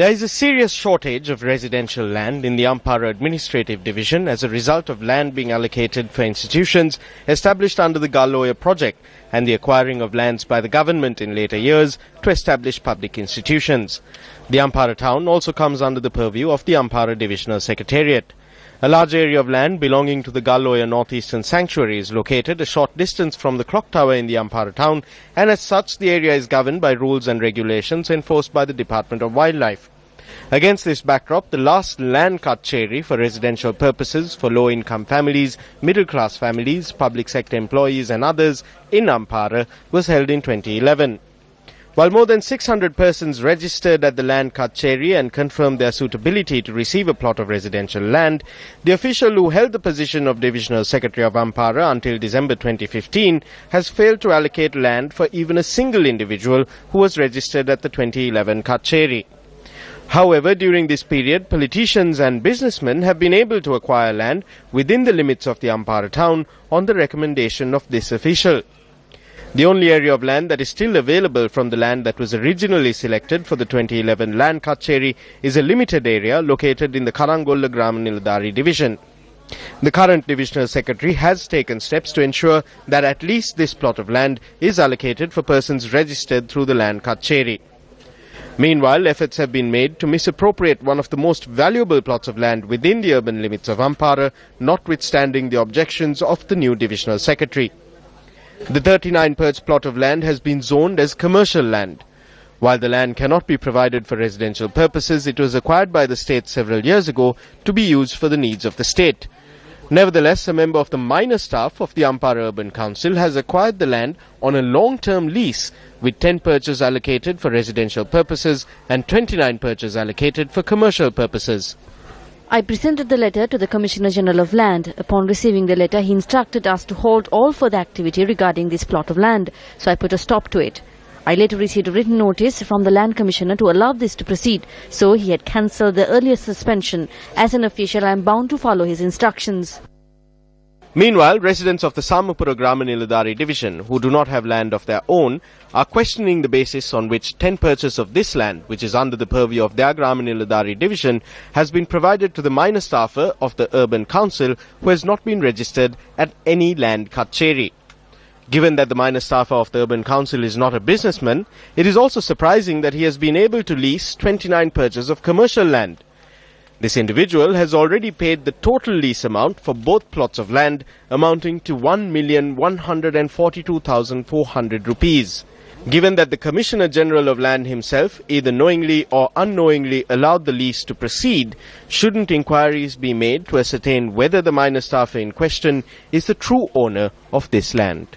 There is a serious shortage of residential land in the Ampara Administrative Division as a result of land being allocated for institutions established under the Gal Oya project and the acquiring of lands by the government in later years to establish public institutions. The Ampara town also comes under the purview of the Ampara Divisional Secretariat. A large area of land belonging to the Gal Oya Northeastern Sanctuary is located a short distance from the clock tower in the Ampara town, and as such the area is governed by rules and regulations enforced by the Department of Wildlife. Against this backdrop, the last land kacheri for residential purposes for low-income families, middle-class families, public sector employees and others in Ampara was held in 2011. While more than 600 persons registered at the land kacheri and confirmed their suitability to receive a plot of residential land, the official who held the position of Divisional Secretary of Ampara until December 2015 has failed to allocate land for even a single individual who was registered at the 2011 kacheri. However, during this period, politicians and businessmen have been able to acquire land within the limits of the Ampara town on the recommendation of this official. The only area of land that is still available from the land that was originally selected for the 2011 land kacheri is a limited area located in the Karangolla Grama-Niladhari division. The current divisional secretary has taken steps to ensure that at least this plot of land is allocated for persons registered through the land kacheri. Meanwhile, efforts have been made to misappropriate one of the most valuable plots of land within the urban limits of Ampara, notwithstanding the objections of the new divisional secretary. The 39 perch plot of land has been zoned as commercial land. While the land cannot be provided for residential purposes, it was acquired by the state several years ago to be used for the needs of the state. Nevertheless, a member of the minor staff of the Ampara Urban Council has acquired the land on a long-term lease with 10 perches allocated for residential purposes and 29 perches allocated for commercial purposes. I presented the letter to the Commissioner General of Land. Upon receiving the letter, he instructed us to halt all further activity regarding this plot of land, so I put a stop to it. I later received a written notice from the Land Commissioner to allow this to proceed, so he had cancelled the earlier suspension. As an official, I am bound to follow his instructions. Meanwhile, residents of the Samapura Grama-Niladhari division, who do not have land of their own, are questioning the basis on which 10 perches of this land, which is under the purview of their Grama-Niladhari division, has been provided to the minor staffer of the Urban Council who has not been registered at any land kacheri. Given that the minor staffer of the Urban Council is not a businessman, it is also surprising that he has been able to lease 29 perches of commercial land. This individual has already paid the total lease amount for both plots of land, amounting to 1,142,400 rupees. Given that the Commissioner General of Land himself either knowingly or unknowingly allowed the lease to proceed, shouldn't inquiries be made to ascertain whether the minor staffer in question is the true owner of this land?